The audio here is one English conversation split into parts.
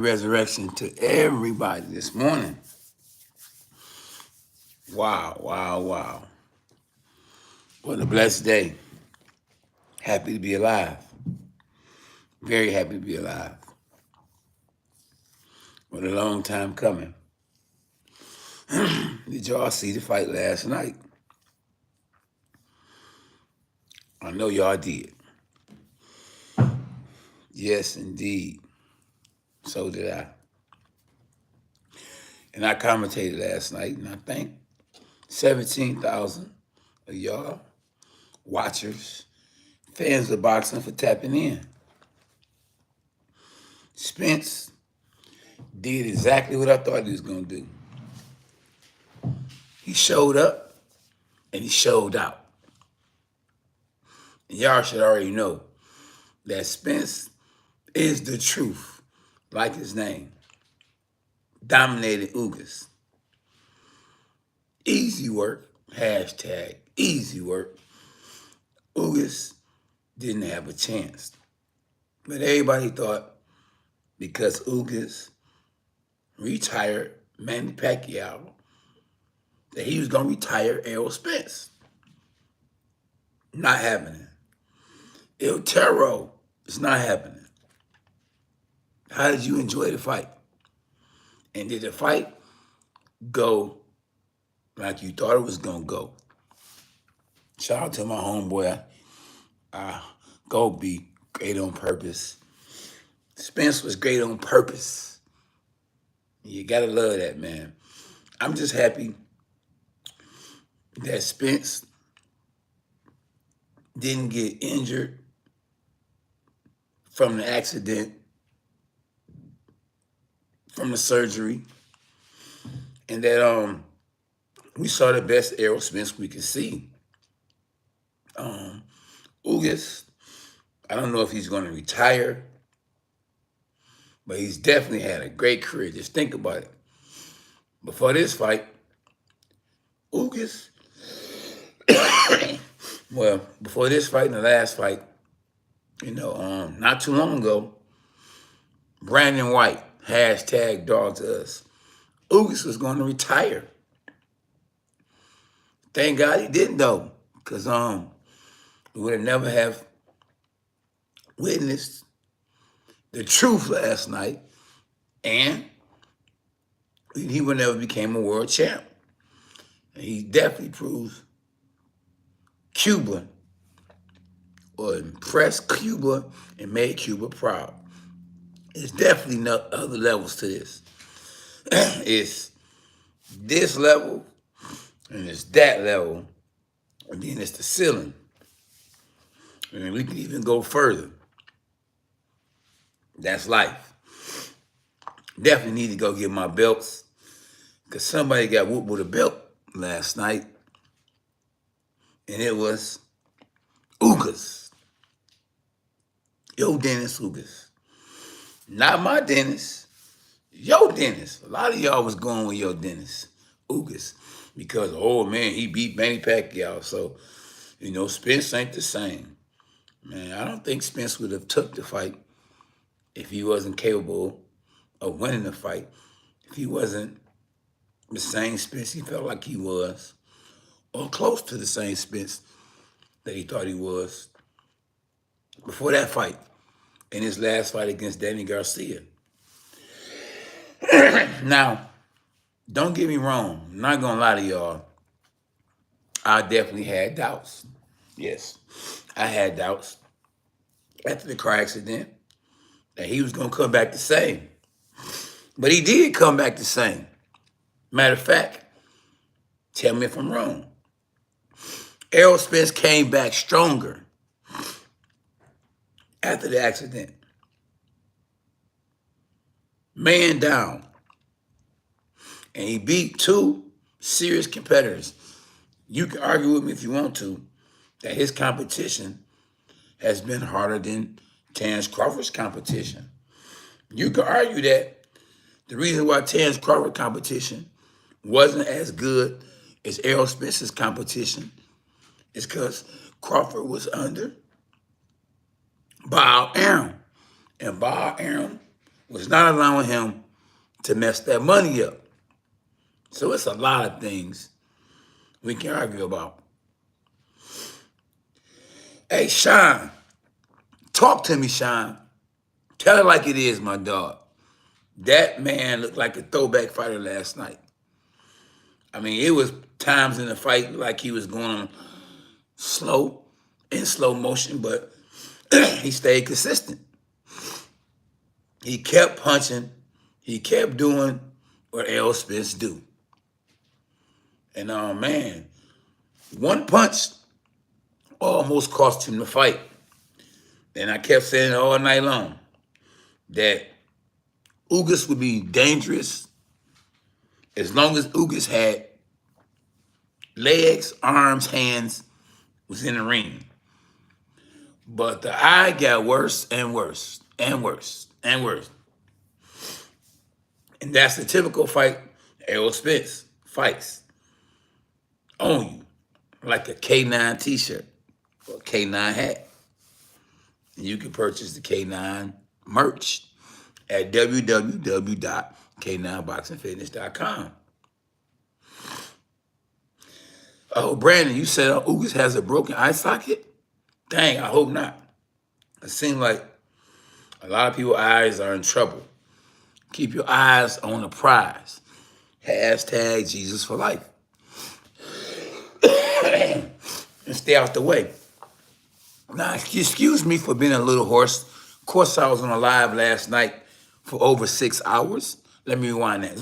Resurrection to everybody this morning. Wow, wow, wow. What a blessed day. Happy to be alive. Very happy to be alive. What a long time coming. Did y'all see the fight last night? I know y'all did. Yes, indeed. So did I. And I commentated last night, and I thank 17,000 of y'all watchers, fans of boxing for tapping in. Spence did exactly what I thought he was going to do. He showed up and he showed out. And y'all should already know that Spence is the truth, like his name. Dominated Ugas. Easy work, hashtag easy work. Ugas didn't have a chance. But everybody thought because Ugas retired Manny Pacquiao that he was going to retire Errol Spence. Not happening. El Toro is not happening. How did you enjoy the fight? And did the fight go like you thought it was going to go? Shout out to my homeboy, Go be great on purpose. Spence was great on purpose. You gotta love that, man. I'm just happy that Spence didn't get injured from the accident, from the surgery, and that we saw the best Errol Spence we could see. Ugas, I don't know if he's going to retire, but he's definitely had a great career. Just think about it. Before this fight, Ugas, well, before this fight and the last fight, not too long ago, Brandon White, hashtag dawg to us. Ugas was going to retire. Thank God he didn't, though, because we would have never have witnessed the truth last night, and he would never became a world champ. And he definitely proves Cuba, or impressed Cuba and made Cuba proud. There's definitely no other levels to this. It's this level, and it's that level, and then it's the ceiling. And we can even go further. That's life. Definitely need to go get my belts, because somebody got whooped with a belt last night, and it was Ugas. Yo, Dennis Ugas. Not my Dennis. Yo, Dennis. A lot of y'all was going with yo, Dennis Ugas, because, oh, man, he beat Manny Pacquiao. So, Spence ain't the same. Man, I don't think Spence would have took the fight if he wasn't capable of winning the fight. If he wasn't the same Spence he felt like he was, or close to the same Spence that he thought he was before that fight, in his last fight against Danny Garcia. Now, don't get me wrong. I'm not going to lie to y'all. I definitely had doubts. Yes, I had doubts after the car accident that he was going to come back the same. But he did come back the same. Matter of fact, tell me if I'm wrong. Errol Spence came back stronger after the accident. Man down. And he beat two serious competitors. You can argue with me if you want to, that his competition has been harder than Terence Crawford's competition. You can argue that the reason why Terence Crawford's competition wasn't as good as Errol Spence's competition is because Crawford was under Bob Arum. And Bob Arum was not allowing him to mess that money up. So it's a lot of things we can argue about. Hey, Sean, talk to me, Sean. Tell it like it is, my dog. That man looked like a throwback fighter last night. I mean, it was times in the fight like he was going slow, in slow motion, but he stayed consistent. He kept punching. He kept doing what Errol Spence do. And man, one punch almost cost him the fight. And I kept saying it all night long that Ugas would be dangerous as long as Ugas had legs, arms, hands, was in the ring. But the eye got worse and worse and worse and worse. And that's the typical fight Errol Spence fights on you, like a K9 t-shirt or a K9 hat. And you can purchase the K9 merch at www.k9boxingfitness.com. Oh, Brandon, you said Ugas has a broken eye socket? Dang, I hope not. It seems like a lot of people's eyes are in trouble. Keep your eyes on the prize. Hashtag Jesus for life. And stay out the way. Now, excuse me for being a little hoarse. Of course, I was on a live last night for over 6 hours. Let me rewind that.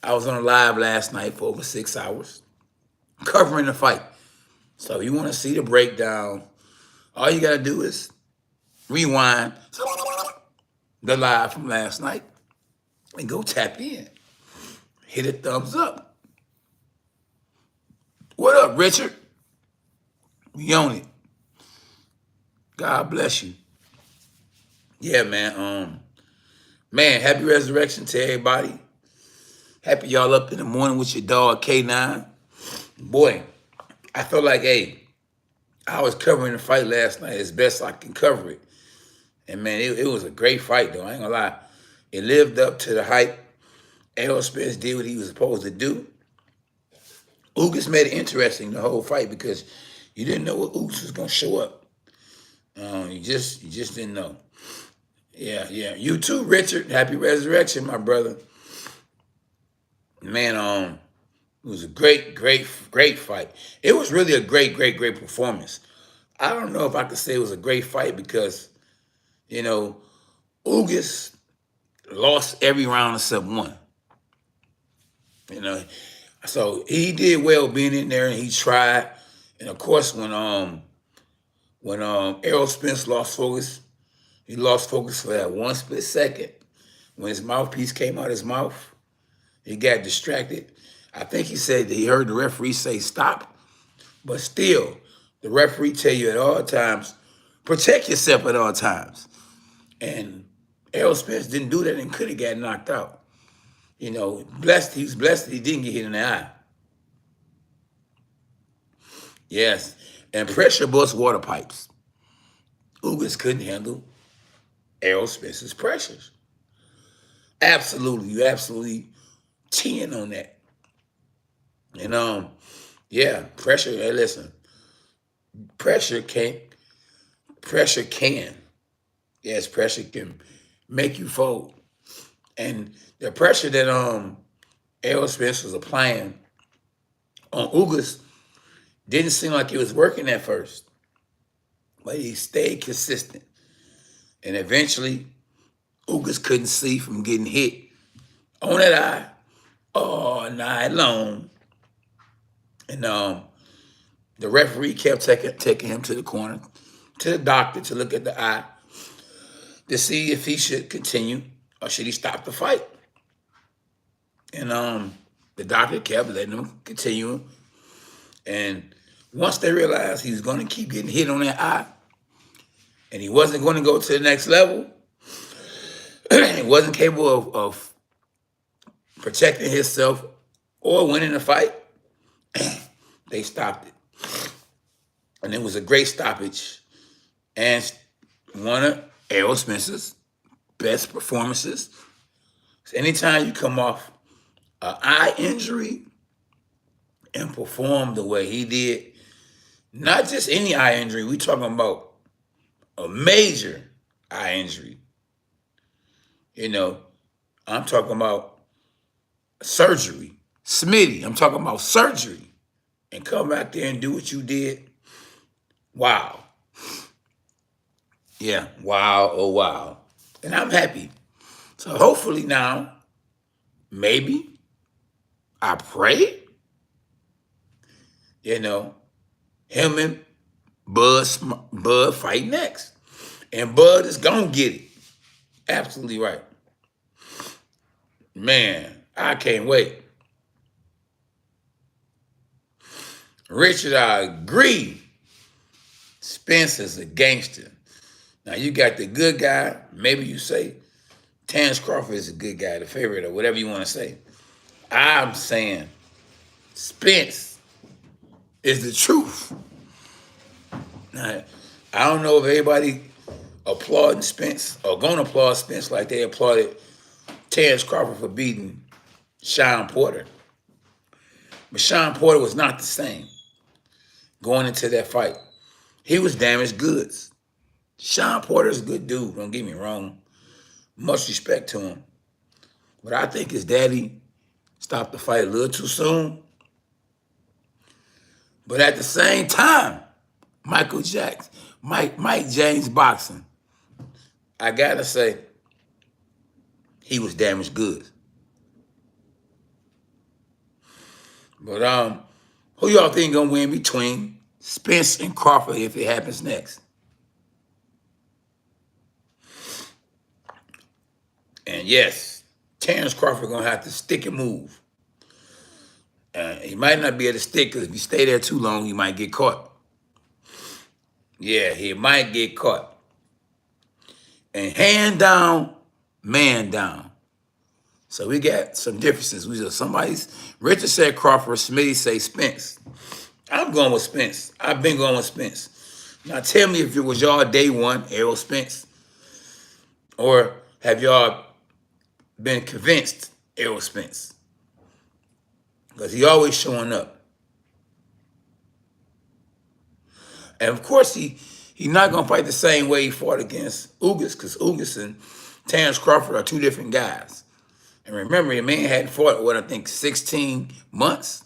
I was on a live last night for over 6 hours, covering the fight. So if you want to see the breakdown, all you got to do is rewind the live from last night and go tap in. Hit a thumbs up. What up, Richard? We on it. God bless you. Yeah, man. Man, happy resurrection to everybody. Happy y'all up in the morning with your dog K9. Boy, I felt like, hey, I was covering the fight last night as best I can cover it. And man, it was a great fight, though. I ain't gonna lie. It lived up to the hype. Errol Spence did what he was supposed to do. Ugas made it interesting, the whole fight, because you didn't know what Ugas was gonna show up. You just didn't know. Yeah. You too, Richard. Happy resurrection, my brother. Man, it was a great fight. It was really a great performance. I don't know if I could say it was a great fight because, Ugas lost every round except one. So he did well being in there, and he tried. And of course, when Errol Spence lost focus, he lost focus for that one split second. When his mouthpiece came out of his mouth, he got distracted. I think he said that he heard the referee say stop, but still, the referee tell you at all times, protect yourself at all times. And Errol Spence didn't do that and could have got knocked out. He was blessed that he didn't get hit in the eye. Yes, and pressure busts water pipes. Ugas couldn't handle Errol Spence's pressures. Absolutely, you absolutely 10 on that. And pressure. Hey, listen, pressure can. Yes, pressure can make you fold. And the pressure that Errol Spence was applying on Ugas didn't seem like it was working at first, but he stayed consistent. And eventually, Ugas couldn't see from getting hit on that eye all night long. And the referee kept taking him to the corner, to the doctor to look at the eye, to see if he should continue or should he stop the fight. And the doctor kept letting him continue. And once they realized he was going to keep getting hit on that eye, and he wasn't going to go to the next level, he wasn't capable of protecting himself or winning the fight, they stopped it. And it was a great stoppage. And one of Errol Spence's best performances. Anytime you come off an eye injury and perform the way he did, not just any eye injury, we talking about a major eye injury. You know, I'm talking about surgery. Smitty, I'm talking about surgery. And come out there and do what you did. Wow. Yeah, wow, oh wow. And I'm happy. So hopefully now, maybe, I pray, you know, him and Bud fight next. And Bud is gonna get it. Absolutely right. Man, I can't wait. Richard, I agree. Spence is a gangster. Now you got the good guy. Maybe you say Terrence Crawford is a good guy, the favorite, or whatever you want to say. I'm saying Spence is the truth. Now, I don't know if everybody applauding Spence or gonna applaud Spence like they applauded Terrence Crawford for beating Sean Porter. But Sean Porter was not the same going into that fight. He was damaged goods. Sean Porter's a good dude, don't get me wrong. Much respect to him. But I think his daddy stopped the fight a little too soon. But at the same time, Mike James boxing, I gotta say, he was damaged goods. But who y'all think gonna win between Spence and Crawford if it happens next? And yes, Terrence Crawford gonna have to stick and move. He might not be able to stick because if you stay there too long, you might get caught. Yeah, he might get caught. And hand down, man down. So we got some differences. Richard said Crawford, Smitty say Spence. I'm going with Spence. I've been going with Spence. Now tell me if it was y'all day one, Errol Spence, or have y'all been convinced Errol Spence? Because he always showing up. And of course, he's not going to fight the same way he fought against Ugas, because Ugas and Terrence Crawford are two different guys. And remember, the man hadn't fought, I think 16 months.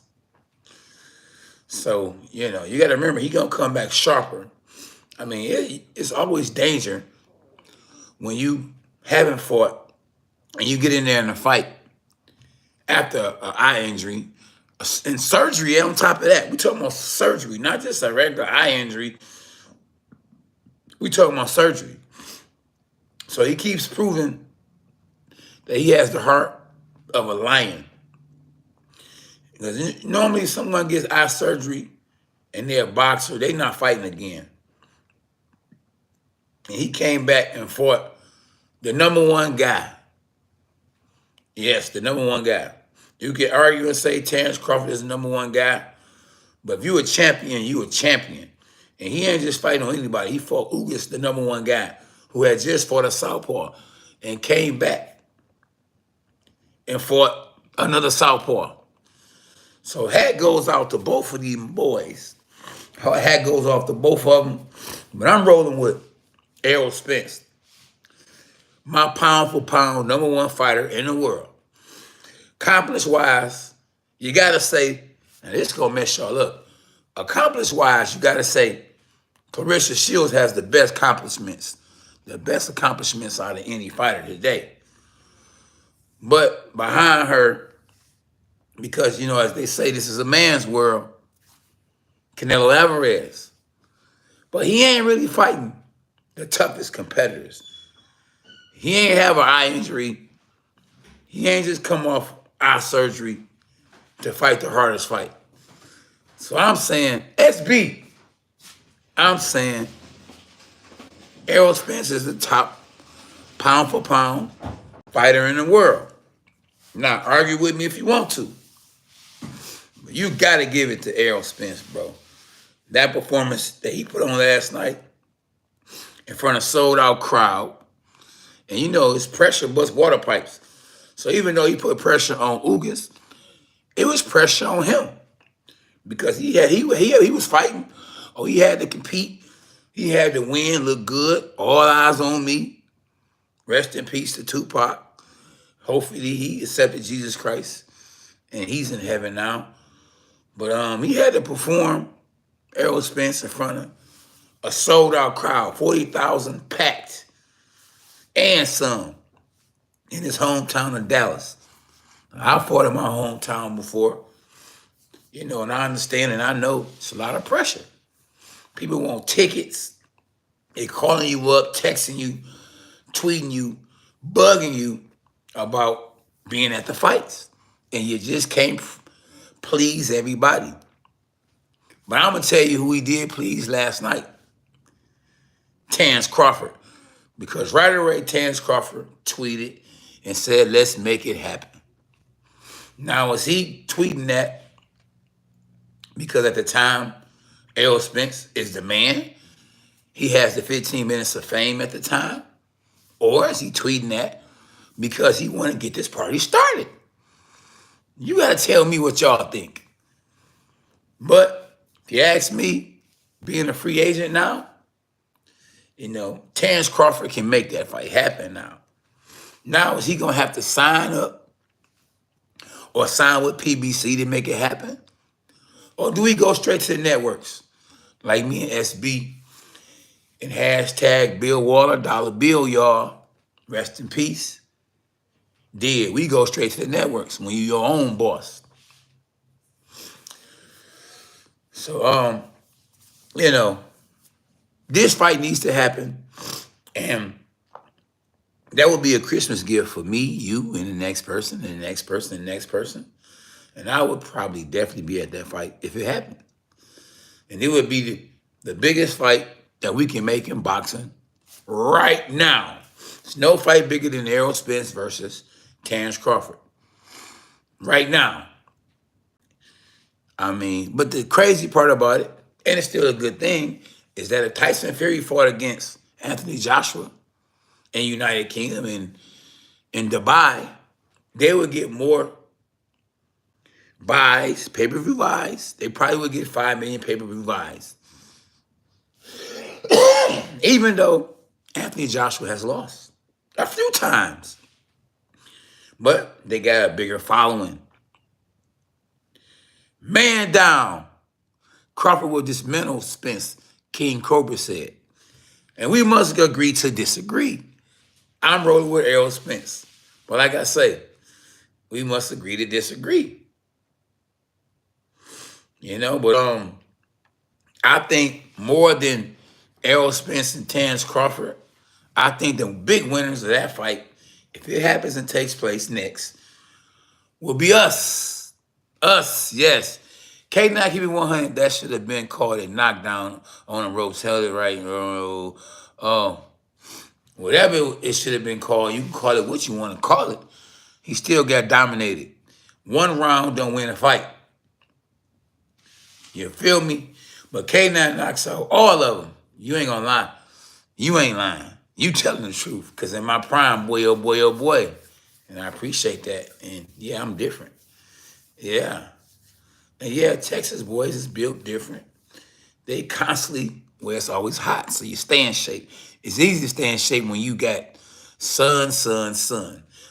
So, you got to remember, he's going to come back sharper. I mean, it's always danger when you haven't fought and you get in there in a fight after an eye injury and surgery on top of that. We're talking about surgery, not just a regular eye injury. We're talking about surgery. So he keeps proving that he has the heart of a lion. Because normally someone gets eye surgery and they're a boxer, they're not fighting again. And he came back and fought the number one guy. Yes, the number one guy. You can argue and say Terrence Crawford is the number one guy, but if you're a champion, you're a champion. And he ain't just fighting on anybody. He fought Ugas, the number one guy, who had just fought a southpaw and came back and fought another southpaw. So hat goes out to both of these boys. Hat goes off to both of them. But I'm rolling with Errol Spence, my pound for pound number one fighter in the world. Accomplish-wise, you got to say, and this is going to mess y'all up. Accomplish-wise, you got to say, Clarissa Shields has the best accomplishments out of any fighter today. But behind her, because, as they say, this is a man's world, Canelo Alvarez. But he ain't really fighting the toughest competitors. He ain't have an eye injury. He ain't just come off eye surgery to fight the hardest fight. So I'm saying, SB, I'm saying Errol Spence is the top pound for pound fighter in the world. Now, argue with me if you want to. But you got to give it to Errol Spence, bro. That performance that he put on last night in front of a sold-out crowd, And you know, it's pressure bust water pipes. So even though he put pressure on Ugas, it was pressure on him because he was fighting. Oh, he had to compete. He had to win, look good. All eyes on me. Rest in peace to Tupac. Hopefully he accepted Jesus Christ and he's in heaven now. But he had to perform Errol Spence in front of a sold out crowd, 40,000 packed and some in his hometown of Dallas. I fought in my hometown before, you know, and I understand and I know it's a lot of pressure. People want tickets. They calling you up, texting you, tweeting you, bugging you about being at the fights. And you just can't please everybody. But I'm going to tell you who he did please last night. Terrence Crawford. Because right away, Terrence Crawford tweeted and said, let's make it happen. Now, was he tweeting that because at the time, Errol Spence is the man? He has the 15 minutes of fame at the time? Or is he tweeting that because he want to get this party started? You got to tell me what y'all think. But if you ask me, being a free agent now, you know, Terrence Crawford can make that fight happen now. Now, is he going to have to sign up or sign with PBC to make it happen? Or do we go straight to the networks like me and SB and hashtag Bill Waller, Dollar Bill, y'all, rest in peace? We go straight to the networks when you're your own boss. So, you know, this fight needs to happen. And that would be a Christmas gift for me, you, and the next person, and the next person, and the next person. And I would probably definitely be at that fight if it happened. And it would be the biggest fight that we can make in boxing right now. There's no fight bigger than Errol Spence versus Terrence Crawford. Right now. I mean, but the crazy part about it, and it's still a good thing, is that if Tyson Fury fought against Anthony Joshua in United Kingdom and in Dubai, they would get more buys, pay-per-view buys. They probably would get 5 million pay-per-view buys. Even though Anthony Joshua has lost a few times. But they got a bigger following. Man down. Crawford will dismantle Spence, King Cobra said. And we must agree to disagree. I'm rolling with Errol Spence. But like I say, we must agree to disagree. You know, but I think more than Errol Spence and Terrence Crawford, I think the big winners of that fight, if it happens and takes place next, will be us. Us, yes. K9 keep it 100. That should have been called a knockdown on the ropes. Held it right. Whatever it should have been called, you can call it what you want to call it. He still got dominated. One round don't win a fight. You feel me? But K9 knocks out all of them. You ain't gonna lie. You ain't lying. You telling the truth. Because in my prime, boy, oh boy, oh boy. And I appreciate that. And yeah, I'm different. Yeah. And yeah, Texas boys is built different. They constantly, well, it's always hot, so you stay in shape. It's easy to stay in shape when you got sun.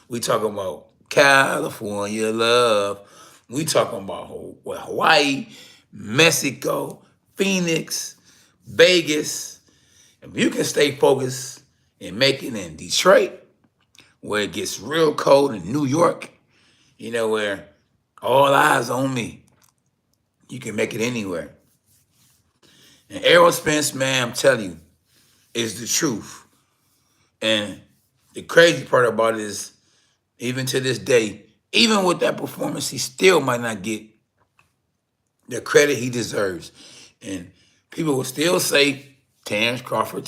We talking about California love. We talking about Hawaii, Mexico, Phoenix, Vegas. If you can stay focused and make it in Detroit, where it gets real cold, in New York, you know, where all eyes on me, you can make it anywhere. And Errol Spence, man, I'm telling you, is the truth. And the crazy part about it is, even to this day, even with that performance, he still might not get the credit he deserves. And people will still say, Terrence Crawford,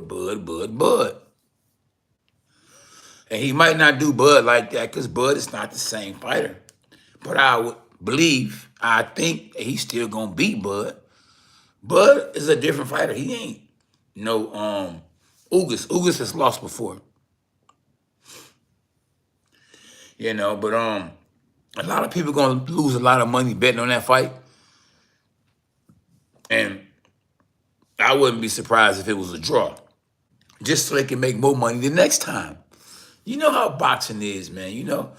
Bud. And he might not do Bud like that because Bud is not the same fighter. But I would believe, I think that he's still going to beat Bud. Bud is a different fighter. He ain't no Ugas. Ugas has lost before. you know. But a lot of people gonna lose a lot of money betting on that fight, and I wouldn't be surprised if it was a draw, just so they can make more money the next time. You know how boxing is, man. You know,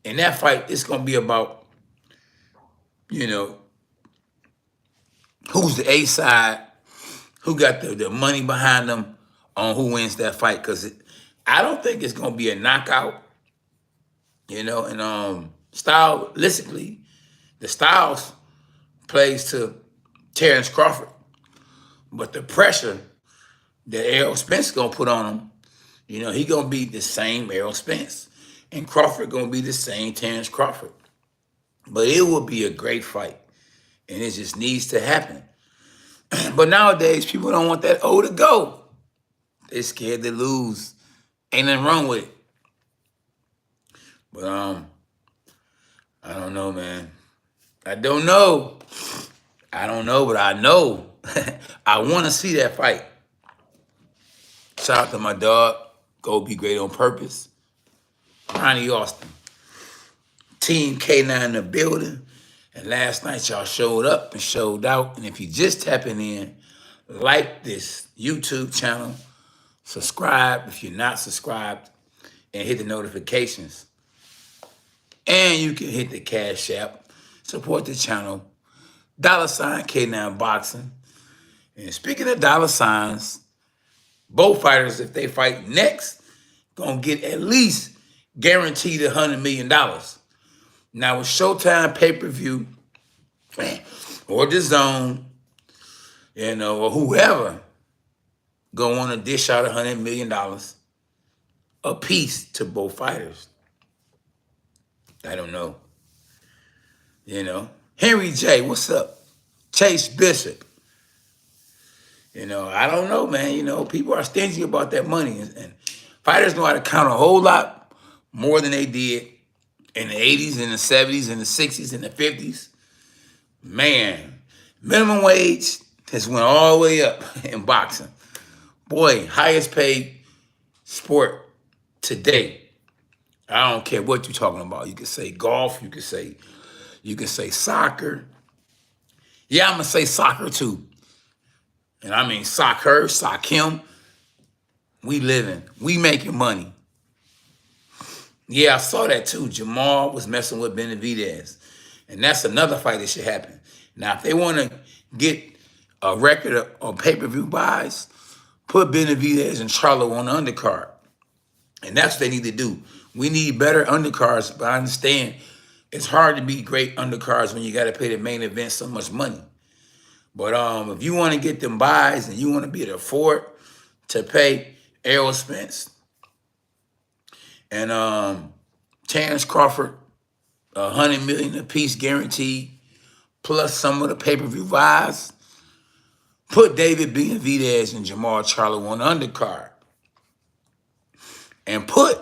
in that fight, it's gonna be about, you know, who's the A side, who got the money behind them on who wins that fight. Because I don't think it's gonna be a knockout, you know. And stylistically, the Styles plays to Terrence Crawford, but the pressure that Errol Spence gonna put on him, you know, he gonna be the same Errol Spence, and Crawford gonna be the same Terrence Crawford. But it will be a great fight, and it just needs to happen. But nowadays, people don't want that O to go. They're scared to lose. Ain't nothing wrong with it. But I don't know, man. I don't know. I don't know, but I know. I want to see that fight. Shout out to my dog. Go be great on purpose. Ronnie Austin. Team K9 in the building. And last night y'all showed up and showed out. And if you just tapping in, like this YouTube channel, subscribe if you're not subscribed, and hit the notifications. And you can hit the Cash App. Support the channel. $ K9 Boxing. And speaking of dollar signs, both fighters, if they fight next, gonna get at least guaranteed $100 million. Now with Showtime pay-per-view or the Zone, you know, or whoever gonna want to dish out $100 million a piece to both fighters. I don't know. You know, Henry J, what's up? Chase Bishop. You know, I don't know, man. You know, people are stingy about that money, and fighters know how to count a whole lot more than they did in the 80s, in the 70s, in the 60s, in the 50s. Man, minimum wage has went all the way up in boxing. Boy, highest paid sport today. I don't care what you're talking about. You can say golf, you can say soccer. Yeah, I'm gonna say soccer too. And I mean soccer, sock him. We living, we making money. Yeah, I saw that too. Jamal was messing with Benavidez. And that's another fight that should happen. Now, if they want to get a record of pay-per-view buys, put Benavidez and Charlo on the undercard. And that's what they need to do. We need better undercards, but I understand it's hard to be great undercards when you got to pay the main event so much money. But if you want to get them buys and you want to be able to afford to pay Errol Spence and Terrence Crawford $100 million a piece guaranteed, plus some of the pay-per-view buys, put David Benavidez and Jamal Charlo on the undercard. And put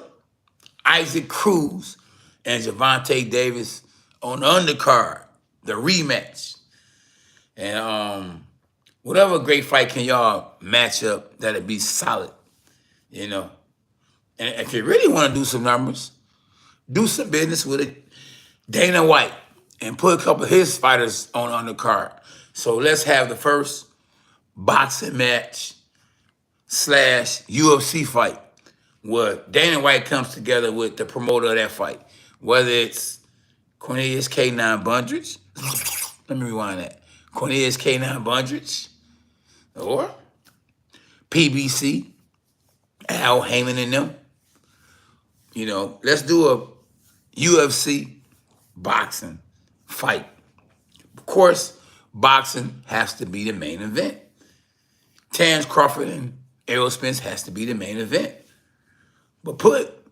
Isaac Cruz and Gervonta Davis on the undercard, the rematch. And whatever great fight can y'all match up that'd be solid, you know. And if you really want to do some numbers, do some business with it. Dana White, and put a couple of his fighters on the card. So let's have the first boxing match / UFC fight where Dana White comes together with the promoter of that fight. Whether it's Cornelius K9 Bundrich, let me rewind that. Cornelius K9 Bundrich, or PBC, Al Heyman and them. You know, let's do a UFC boxing fight. Of course, boxing has to be the main event. Terrence Crawford and Errol Spence has to be the main event. But put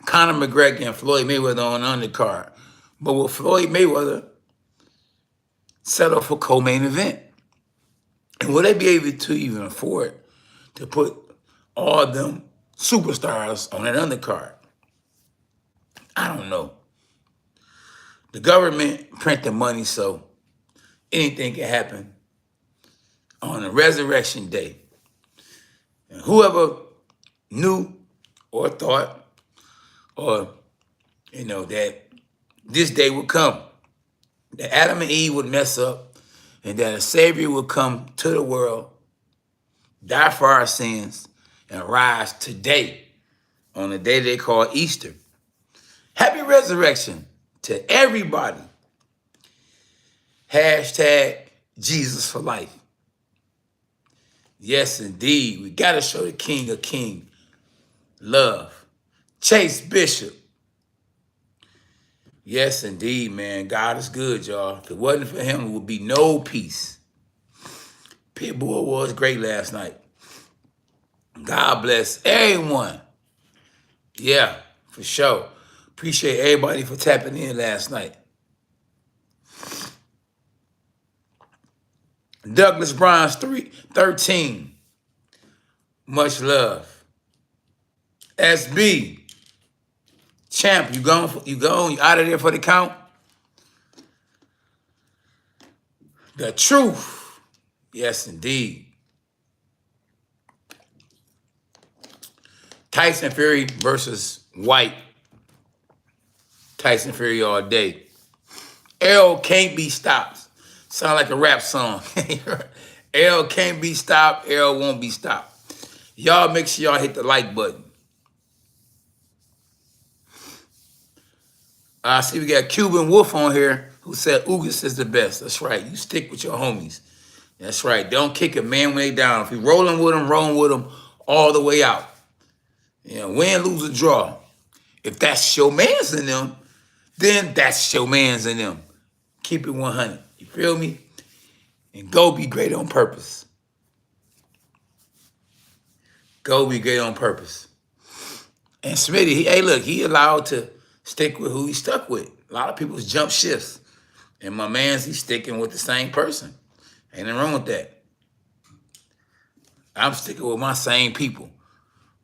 Conor McGregor and Floyd Mayweather on the undercard. But will Floyd Mayweather settle for co-main event? And will they be able to even afford to put all them superstars on that undercard? I don't know. The government print the money, so anything can happen on the resurrection day. And whoever knew or thought or You know, that this day would come. That Adam and Eve would mess up and that a Savior would come to the world, die for our sins, and rise today on the day they call Easter. Happy resurrection to everybody. Hashtag Jesus for life. Yes, indeed. We got to show the King of Kings love. Chase Bishop. Yes, indeed, man. God is good, y'all. If it wasn't for him, it would be no peace. Pitbull was great last night. God bless everyone. Yeah, for sure. Appreciate everybody for tapping in last night. Douglas Bronze 13. Much love. SB. Champ, you gone? You out of there for the count? The truth. Yes, indeed. Tyson Fury versus White. Tyson Fury all day. L can't be stopped. Sound like a rap song. L can't be stopped. L won't be stopped. Y'all make sure y'all hit the like button. I see we got Cuban Wolf on here who said Ugas is the best. That's right. You stick with your homies. That's right. Don't kick a man when they down. If you're rolling with them all the way out. You know, win, lose, or draw. If that's your man's in them, then that's your man's in them. Keep it 100. You feel me? And go be great on purpose. Go be great on purpose. And Smitty, hey, look, he allowed to stick with who he stuck with. A lot of people jump shifts. And my man's, he's sticking with the same person. Ain't nothing wrong with that. I'm sticking with my same people.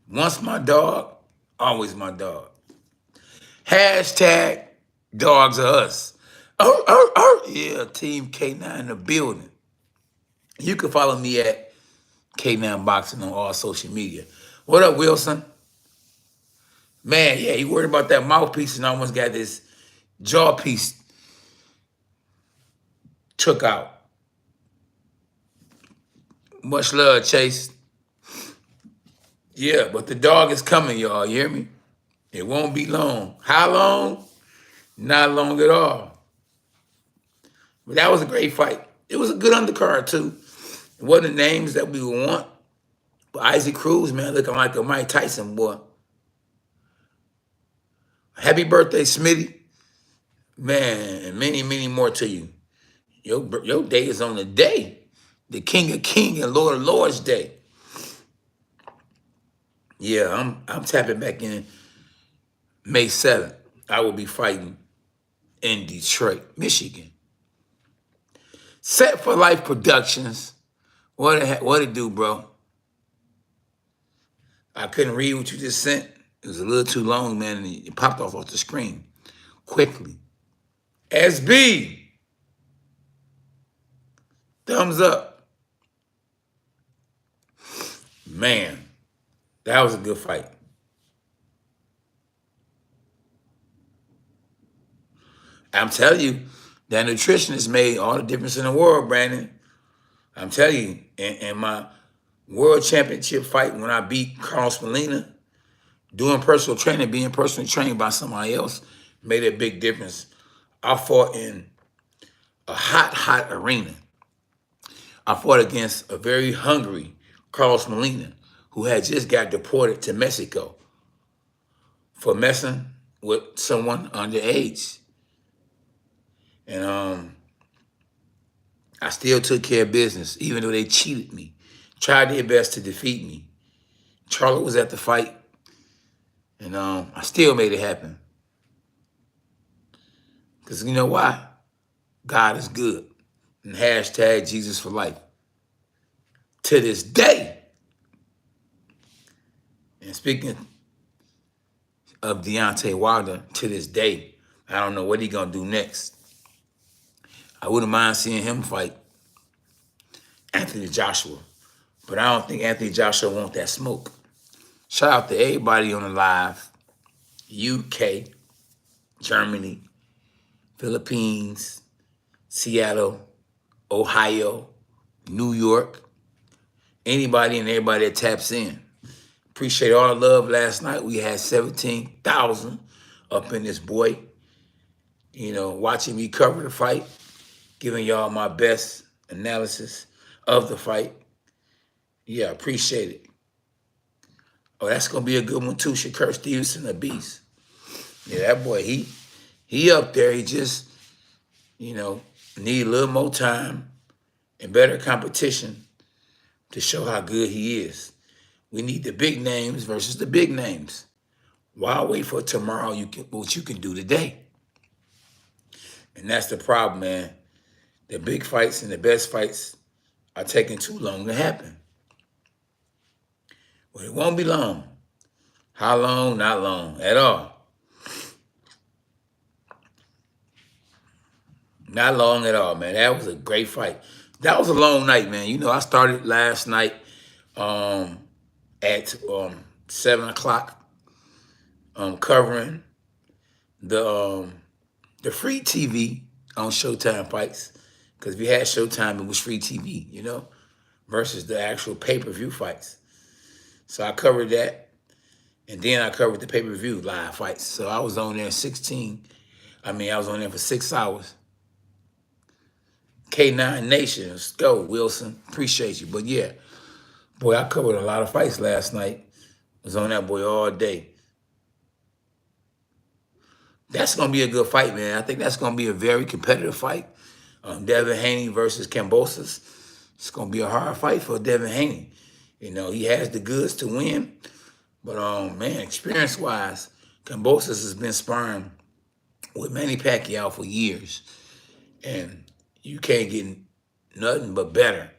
Once my dog, always my dog. Hashtag dogs are us. Yeah, Team K9 in the building. You can follow me at K9 Boxing on all social media. What up, Wilson? Man, yeah, he worried about that mouthpiece and almost got this jaw piece took out. Much love, Chase. Yeah, but the dog is coming, y'all. You hear me? It won't be long. How long? Not long at all. But that was a great fight. It was a good undercard, too. It wasn't the names that we would want. But Isaac Cruz, man, looking like a Mike Tyson boy. Happy birthday, Smitty. Man, and many, many more to you. Your day is on the day. The King of Kings and Lord of Lords day. Yeah, I'm tapping back in May 7th. I will be fighting in Detroit, Michigan. Set for Life Productions. What it do, bro? I couldn't read what you just sent. It was a little too long, man, and it popped off the screen quickly. SB. Thumbs up. Man, that was a good fight. I'm telling you, that nutritionist made all the difference in the world, Brandon. I'm telling you, in my world championship fight when I beat Carlos Molina, doing personal training, being personally trained by somebody else made a big difference. I fought in a hot arena. I fought against a very hungry Carlos Molina who had just got deported to Mexico for messing with someone underage. And I still took care of business, even though they cheated me, tried their best to defeat me. Charlotte was at the fight, and I still made it happen. Because you know why? God is good. And hashtag Jesus for life. To this day. And speaking of Deontay Wilder, to this day, I don't know what he's going to do next. I wouldn't mind seeing him fight Anthony Joshua. But I don't think Anthony Joshua wants that smoke. Shout out to everybody on the live. UK. Germany, Philippines, Seattle, Ohio, New York, anybody and everybody that taps in. Appreciate all the love last night. We had 17,000 up in this boy, watching me cover the fight, giving y'all my best analysis of the fight. Yeah, appreciate it. Oh, that's going to be a good one too. Shakur Stevenson, a beast. Yeah, that boy, he up there. He just, need a little more time and better competition to show how good he is. We need the big names versus the big names. Why wait for tomorrow? What you can do today. And that's the problem, man. The big fights and the best fights are taking too long to happen. Well, it won't be long. How long? Not long at all. Not long at all, man. That was a great fight. That was a long night, man. I started last night at 7 o'clock covering the free TV on Showtime fights. Because if you had Showtime, it was free TV, versus the actual pay-per-view fights. So I covered that. And then I covered the pay-per-view live fights. So I was on there I was on there for 6 hours. K9 Nation, let's go, Wilson. Appreciate you. But yeah, boy, I covered a lot of fights last night. Was on that boy all day. That's going to be a good fight, man. I think that's going to be a very competitive fight. Devin Haney versus Kambosos. It's going to be a hard fight for Devin Haney. He has the goods to win. But, man, experience-wise, Kambosos has been sparring with Manny Pacquiao for years. And you can't get nothing but better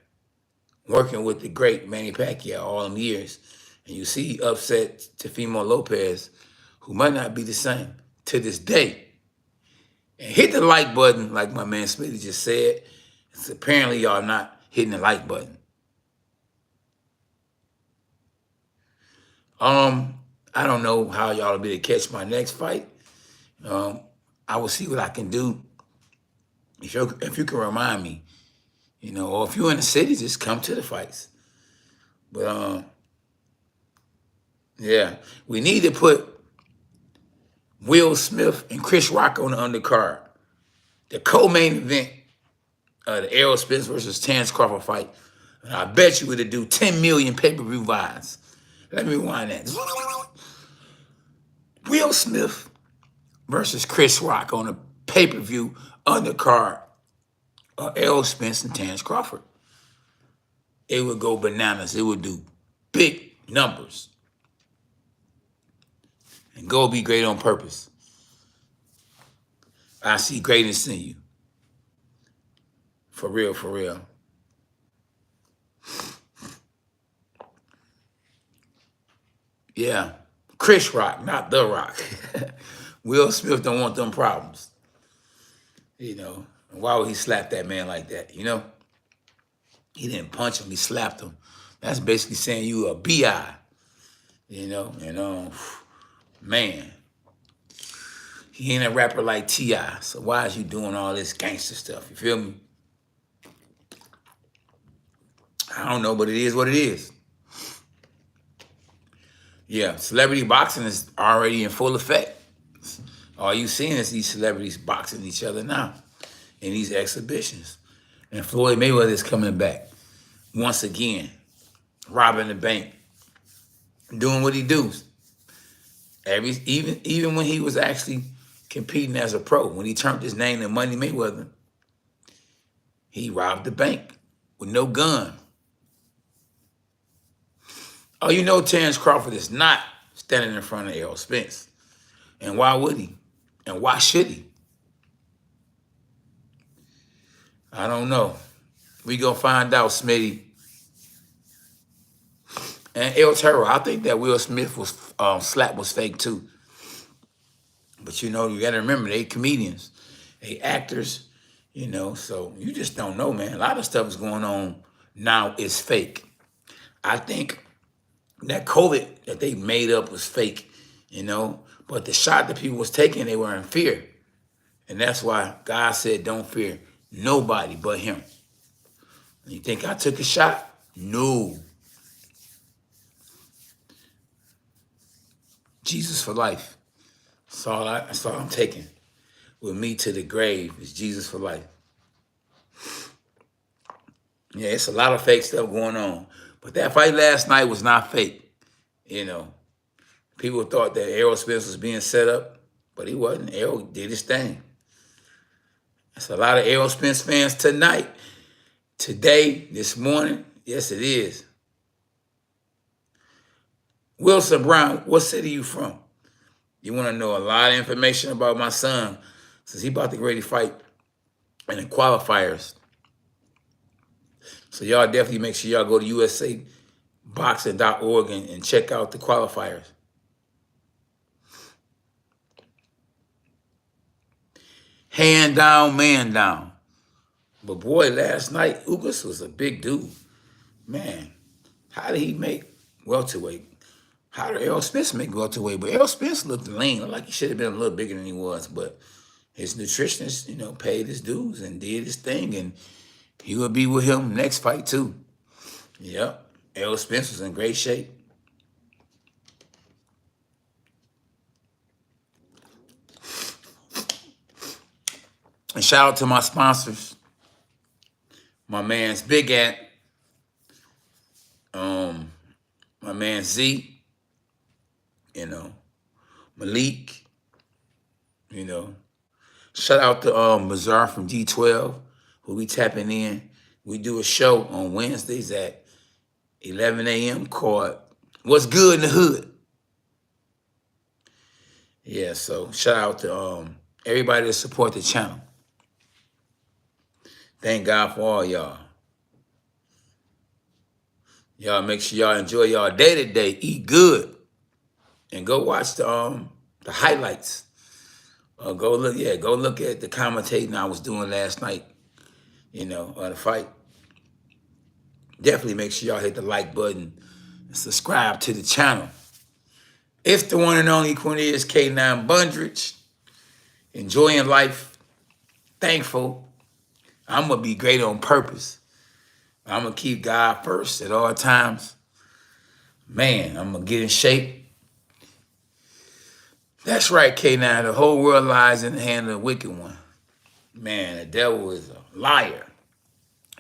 working with the great Manny Pacquiao all them years. And you see he upset Teofimo Lopez, who might not be the same to this day. And hit the like button, like my man Smitty just said. It's apparently y'all not hitting the like button. I don't know how y'all will be to catch my next fight. I will see what I can do. If you can remind me, or if you're in the city, just come to the fights. But yeah, we need to put Will Smith and Chris Rock on the undercard. The co-main event of the Errol Spence versus Terrence Crawford fight. And I bet you would do 10 million pay-per-view buys. Let me rewind that. Will Smith versus Chris Rock on a pay-per-view undercard of Errol Spence and Terrence Crawford. It would go bananas. It would do big numbers. And go be great on purpose. I see greatness in you. For real, for real. Yeah. Chris Rock, not The Rock. Will Smith don't want them problems. Why would he slap that man like that, He didn't punch him, he slapped him. That's basically saying you a B.I., man. He ain't a rapper like T.I., so why is you doing all this gangster stuff? You feel me? I don't know, but it is what it is. Yeah, celebrity boxing is already in full effect. All you seeing is these celebrities boxing each other now in these exhibitions. And Floyd Mayweather is coming back once again, robbing the bank, doing what he does. Even when he was actually competing as a pro, when he turned his name to Money Mayweather, he robbed the bank with no gun. Oh, Terrence Crawford is not standing in front of Errol Spence. And why would he? And why should he? I don't know. We gonna find out, Smitty. And El Toro, I think that Will Smith was slap was fake too. But you gotta remember, they comedians, they actors, so you just don't know, man. A lot of stuff is going on now is fake. I think that COVID that they made up was fake, But the shot that people was taking, they were in fear. And that's why God said, don't fear nobody but him. You think I took a shot? No. Jesus for life. That's all I'm taking. With me to the grave is Jesus for life. Yeah, it's a lot of fake stuff going on. But that fight last night was not fake. You know, people thought that Errol Spence was being set up, but he wasn't. Errol did his thing. There's a lot of Errol Spence fans tonight, today, this morning. Yes, it is. Wilson Brown, what city you from? You want to know a lot of information about my son, since he about to get ready to fight in the qualifiers. So y'all definitely make sure y'all go to usaboxing.org and check out the qualifiers. Hand down, man down. But boy, last night, Ugas was a big dude. Man, how did he make welterweight? How did Errol Spence make welterweight? But Errol Spence looked lean, looked like he should have been a little bigger than he was. But his nutritionist, paid his dues and did his thing. And he will be with him next fight, too. Yep. Errol Spence was in great shape. And shout out to my sponsors. My man's Big Ant. My man Z. Malik. Shout out to Mazar from D12, who we tapping in. We do a show on Wednesdays at 11 a.m. called What's Good in the Hood. Yeah, so shout out to everybody that support the channel. Thank God for all y'all. Y'all make sure y'all enjoy y'all day to day. Eat good. And go watch the highlights. Go look at the commentating I was doing last night, on the fight. Definitely make sure y'all hit the like button and subscribe to the channel. It's the one and only Cornelius K9 Bundridge. Enjoying life. Thankful. I'm going to be great on purpose. I'm going to keep God first at all times. Man, I'm going to get in shape. That's right, K9. The whole world lies in the hand of the wicked one. Man, the devil is a liar.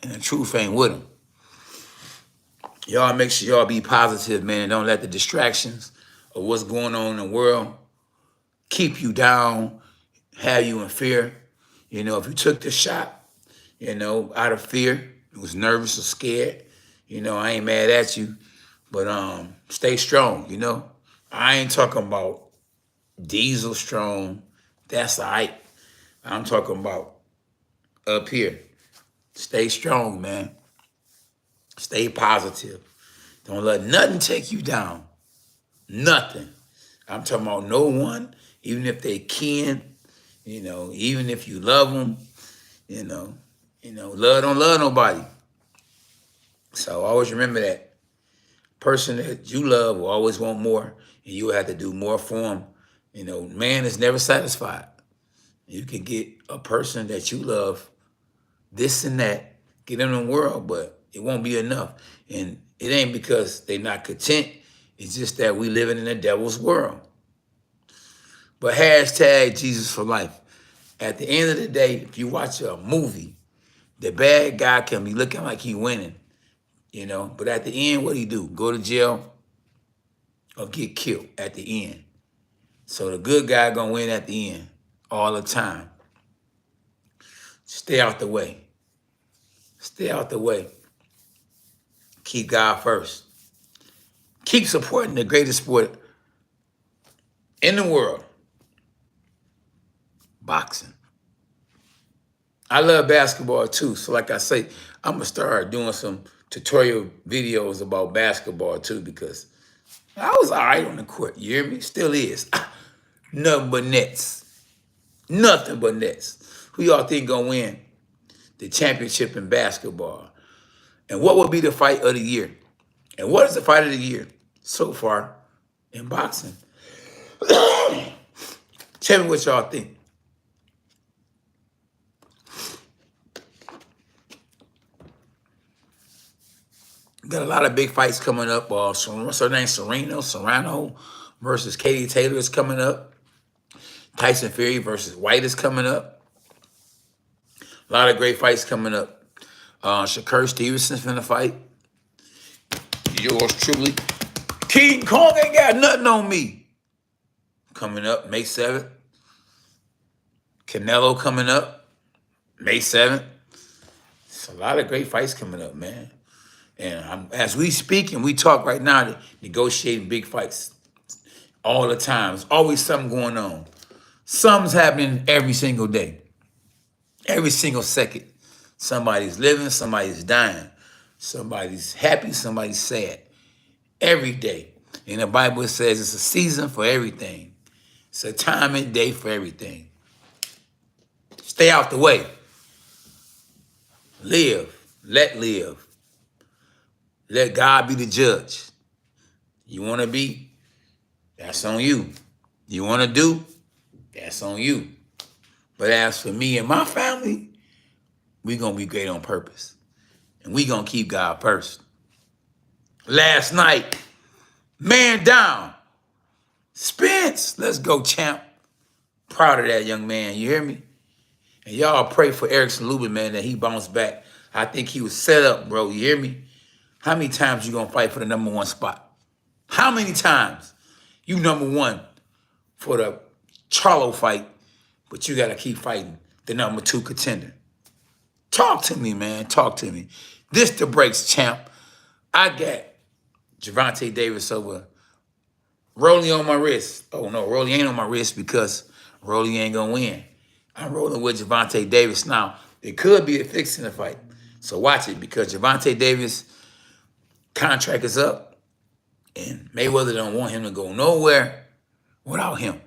And the truth ain't with him. Y'all make sure y'all be positive, man. And don't let the distractions of what's going on in the world keep you down, have you in fear. If you took the shot, out of fear, was nervous or scared, I ain't mad at you. But stay strong, I ain't talking about diesel strong. That's all right. I'm talking about up here. Stay strong, man. Stay positive. Don't let nothing take you down. Nothing. I'm talking about no one, even if they can, even if you love them, love don't love nobody. So always remember that. Person that you love will always want more, and you will have to do more for them. Man is never satisfied. You can get a person that you love, this and that, get in the world, but it won't be enough. And it ain't because they're not content. It's just that we living in the devil's world. But hashtag Jesus for life. At the end of the day, if you watch a movie, the bad guy can be looking like he winning, But at the end, what do he do? Go to jail or get killed at the end. So the good guy gonna win at the end all the time. Stay out the way. Stay out the way. Keep God first. Keep supporting the greatest sport in the world. Boxing. I love basketball too. So like I say, I'm going to start doing some tutorial videos about basketball too, because I was all right on the court. You hear me? Still is. Nothing but nets. Nothing but nets. Who y'all think going to win the championship in basketball? And what will be the fight of the year? And what is the fight of the year so far in boxing? Tell me what y'all think. Got a lot of big fights coming up. What's her name? Serrano versus Katie Taylor is coming up. Tyson Fury versus White is coming up. A lot of great fights coming up. Shakur Stevenson's finna fight. Yours truly. King Kong ain't got nothing on me. Coming up May 7th. Canelo coming up May 7th. It's a lot of great fights coming up, man. And as we speak and we talk right now, negotiating big fights all the time. There's always something going on. Something's happening every single day. Every single second. Somebody's living, somebody's dying. Somebody's happy, somebody's sad. Every day. And the Bible says it's a season for everything. It's a time and day for everything. Stay out the way. Live. Let live. Let God be the judge. You want to be? That's on you. You want to do? That's on you. But as for me and my family, we're going to be great on purpose. And we're going to keep God first. Last night, man down. Spence, let's go, champ. Proud of that young man, you hear me? And y'all pray for Erickson Lubin, man, that he bounced back. I think he was set up, bro, you hear me? How many times you gonna fight for the #1 spot? How many times? You #1 for the Charlo fight, but you gotta keep fighting the #2 contender. Talk to me, man, talk to me. This the breaks, champ. I got Gervonta Davis over Rolly on my wrist. Oh no, Rolly ain't on my wrist because Rolly ain't gonna win. I'm rolling with Gervonta Davis. Now, it could be a fix in the fight. So watch it because Gervonta Davis' contract is up and Mayweather don't want him to go nowhere without him.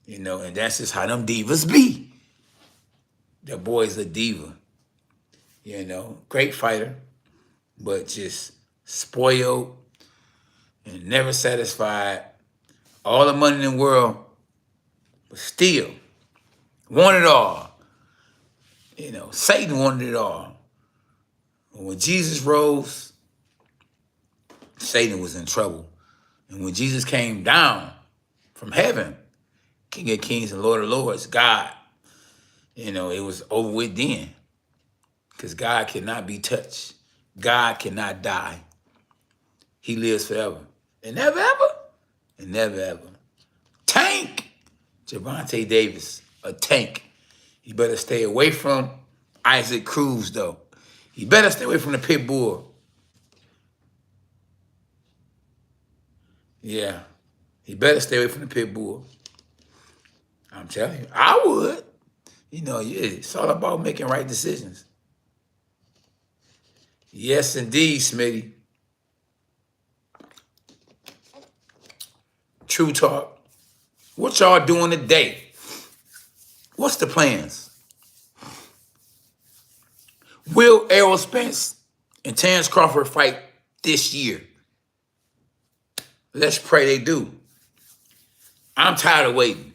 You know, and that's just how them divas be. The boy's a diva. You know, great fighter, but just spoiled and never satisfied. All the money in the world, but still want it all. You know, Satan wanted it all. When Jesus rose, Satan was in trouble. And when Jesus came down from heaven, King of Kings and Lord of Lords, God, you know, it was over with then. Because God cannot be touched. God cannot die. He lives forever. And never ever. And never ever. Tank! Gervonta Davis, a tank. You better stay away from Isaac Cruz, though. You better stay away from the pit bull. Yeah. He better stay away from the pit bull. I'm telling you, I would. You know, yeah, it's all about making right decisions. Yes, indeed, Smitty. True talk. What y'all doing today? What's the plans? Will Errol Spence and Terrence Crawford fight this year? Let's pray they do. I'm tired of waiting.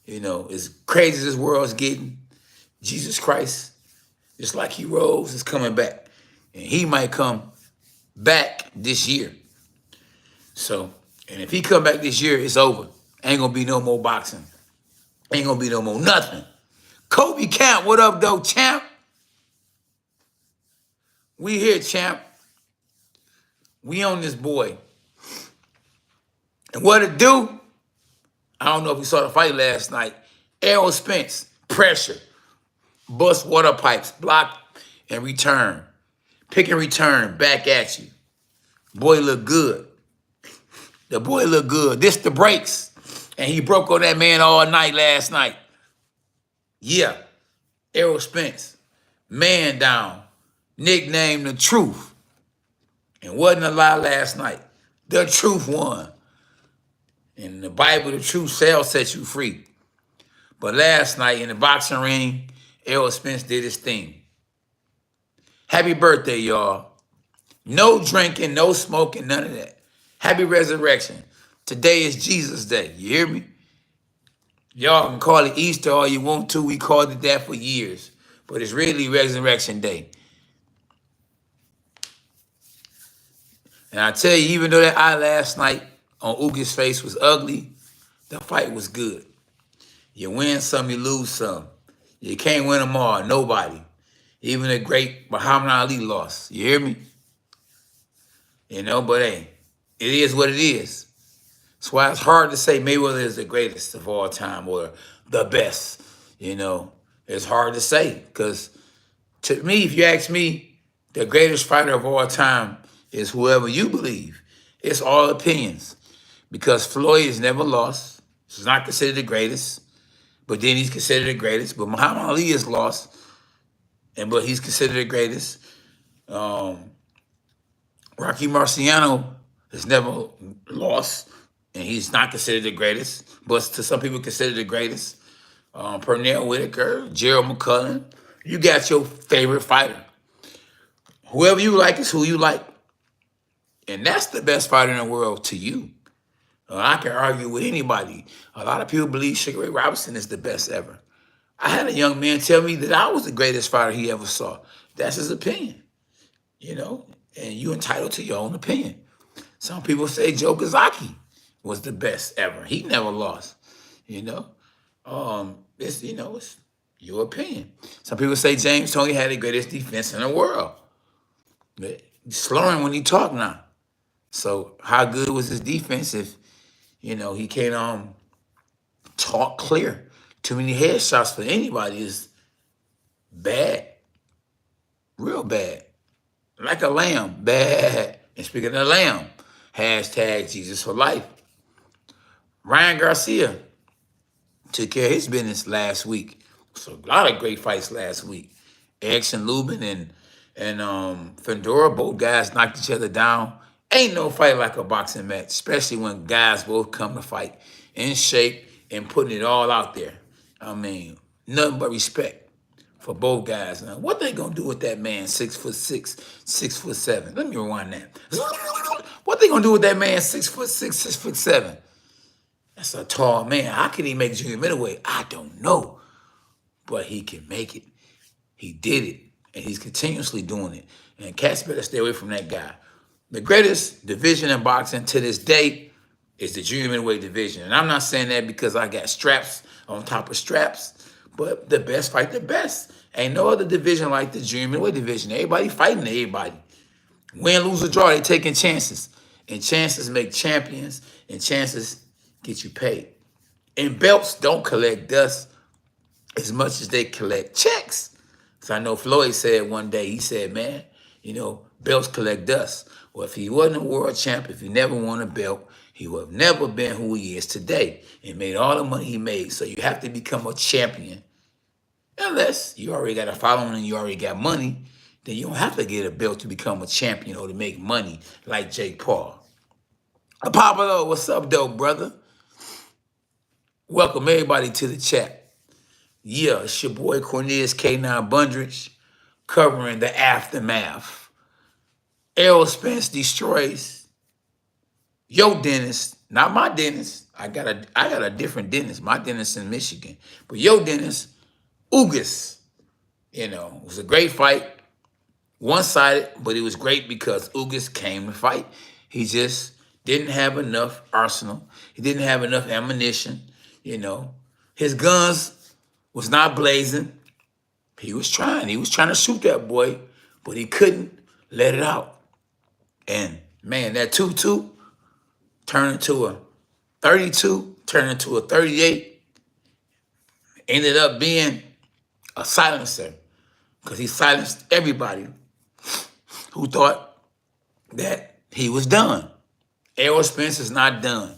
You know, as crazy as this world's getting, Jesus Christ, just like he rose, is coming back. And he might come back this year. So, and if he come back this year, it's over. Ain't gonna be no more boxing. Ain't gonna be no more nothing. Kobe Camp, what up, though, champ? We here, champ. We on this boy. And what it do? I don't know if you saw the fight last night. Errol Spence, pressure. Bust water pipes, block and return. Pick and return, back at you. Boy look good. The boy look good. This the breaks. And he broke on that man all night last night. Yeah. Errol Spence. Man down. Nicknamed The Truth. And wasn't a lie last night. The truth won. In the Bible, the truth shall set you free. But last night in the boxing ring, Errol Spence did his thing. Happy birthday, y'all. No drinking, no smoking, none of that. Happy resurrection. Today is Jesus Day. You hear me? Y'all can call it Easter all you want to. We called it that for years. But it's really Resurrection Day. And I tell you, even though that eye last night on Ugas' face was ugly, the fight was good. You win some, you lose some. You can't win them all, nobody. Even the great Muhammad Ali lost. You hear me? You know, but hey, it is what it is. That's why it's hard to say Mayweather is the greatest of all time or the best. You know, it's hard to say because to me, if you ask me, the greatest fighter of all time is whoever you believe. It's all opinions because Floyd has never lost. He's not considered the greatest, but then he's considered the greatest. But Muhammad Ali has lost, but he's considered the greatest. Rocky Marciano has never lost, and he's not considered the greatest, but to some people considered the greatest. Pernell Whitaker, Gerald McCullough. You got your favorite fighter. Whoever you like is who you like. And that's the best fighter in the world to you. I can argue with anybody. A lot of people believe Sugar Ray Robinson is the best ever. I had a young man tell me that I was the greatest fighter he ever saw. That's his opinion, you know, and you're entitled to your own opinion. Some people say Joe Kazaki was the best ever. He never lost, you know. It's your opinion. Some people say James Toney had the greatest defense in the world. He's slurring when he talk now. So how good was his defense if, he can't talk clear? Too many headshots for anybody is bad. Real bad. Like a lamb. Bad. And speaking of the lamb, hashtag Jesus for life. Ryan Garcia took care of his business last week. So a lot of great fights last week. Erickson Lubin and Fedora, both guys knocked each other down. Ain't no fight like a boxing match, especially when guys both come to fight in shape and putting it all out there. I mean, nothing but respect for both guys. Now, what they gonna do with that man 6'6", 6'7"? Let me rewind that. What they gonna do with that man 6'6", 6'7"? That's a tall man. How can he make junior middleweight? I don't know, but he can make it. He did it, and he's continuously doing it. And cats better stay away from that guy. The greatest division in boxing to this day is the junior middleweight division. And I'm not saying that because I got straps on top of straps, but the best fight the best. Ain't no other division like the junior middleweight division. Everybody fighting everybody. Win, lose, or draw, they taking chances. And chances make champions, and chances get you paid. And belts don't collect dust as much as they collect checks. So I know Floyd said one day, he said, man, belts collect dust. Well, if he wasn't a world champ, if he never won a belt, he would have never been who he is today and made all the money he made. So you have to become a champion. Unless you already got a following and you already got money, then you don't have to get a belt to become a champion or to make money like Jake Paul. Apollo, what's up, though, brother? Welcome everybody to the chat. Yeah, it's your boy Cornelius K9 Bundridge covering the aftermath. Errol Spence destroys your dentist, not my dentist. I got a different dentist. My dentist in Michigan. But your dentist, Ugas, it was a great fight. One-sided, but it was great because Ugas came to fight. He just didn't have enough arsenal. He didn't have enough ammunition, His guns was not blazing. He was trying to shoot that boy, but he couldn't let it out. And, man, that 2-2 turned into a 32, turned into a 38, ended up being a silencer because he silenced everybody who thought that he was done. Errol Spence is not done.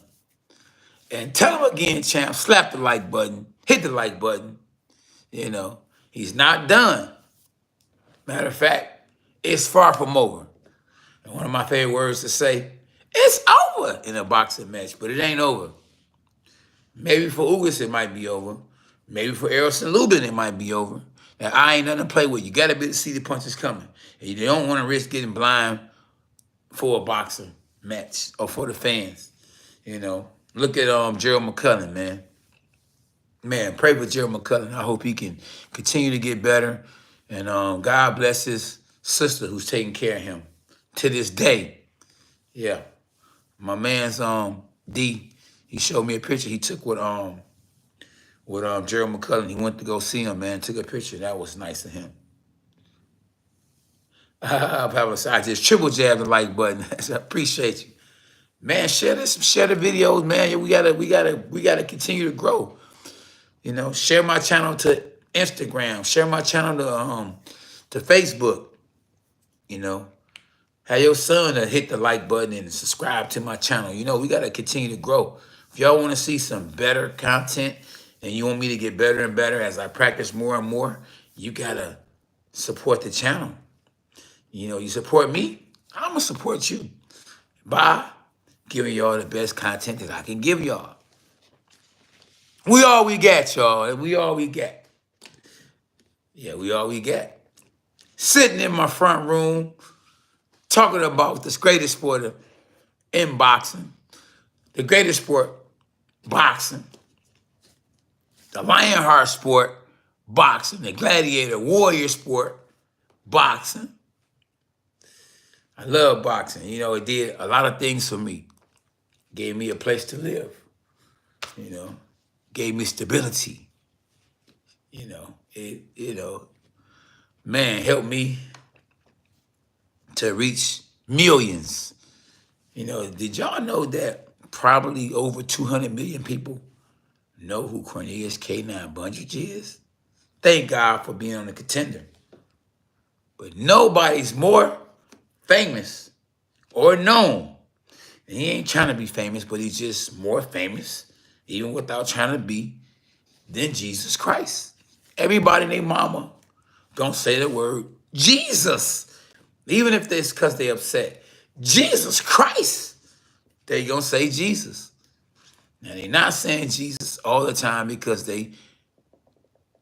And tell him again, champ, slap the like button, hit the like button. He's not done. Matter of fact, it's far from over. And one of my favorite words to say, it's over in a boxing match, but it ain't over. Maybe for Ugas it might be over. Maybe for Erickson Lubin it might be over. Now, I ain't nothing to play with. You got to be able to see the punches coming. And you don't want to risk getting blind for a boxing match or for the fans. Look at Gerald McCullough, man. man, pray for Jerry McCullough. I hope he can continue to get better. And God bless his sister who's taking care of him to this day. Yeah. My man's D, he showed me a picture he took with Jerry McCullough. He went to go see him, man. Took a picture. That was nice of him. I just triple jabbed the like button. I appreciate you. Man, share the videos, man. Yeah, we gotta continue to grow. You know, share my channel to Instagram, share my channel to Facebook, you know. Have your son to hit the like button and subscribe to my channel. You know, we gotta continue to grow. If y'all wanna see some better content and you want me to get better and better as I practice more and more, you gotta support the channel. You know, you support me, I'm gonna support you by giving y'all the best content that I can give y'all. We all we got, y'all. We all we got. Yeah, we all we got. Sitting in my front room, talking about the greatest sport in boxing, the greatest sport, boxing, the Lionheart sport, boxing, the gladiator warrior sport, boxing. I love boxing. You know, it did a lot of things for me. Gave me a place to live, you know, gave me stability. Man, helped me to reach millions. You know, did y'all know that probably over 200 million people know who Cornelius K9 Bundrage is? Thank God for being on the Contender. But nobody's more famous or known. And he ain't trying to be famous, but he's just more famous, even without trying to be, than Jesus Christ. Everybody and their mama gonna say the word Jesus, even if it's because they upset. Jesus Christ, they gonna say Jesus. Now they're not saying Jesus all the time because they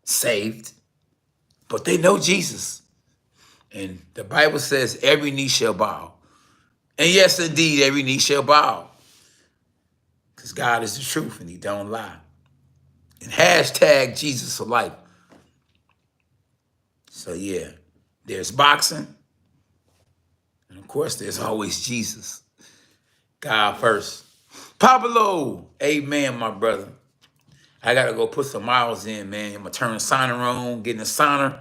saved, but they know Jesus. And the Bible says every knee shall bow. And yes, indeed, every knee shall bow. Because God is the truth and he don't lie. And hashtag Jesus for life. So yeah, there's boxing. And of course, there's always Jesus. God first. Pablo, amen, my brother. I got to go put some miles in, man. I'm going to turn the sauna on, get in the sauna,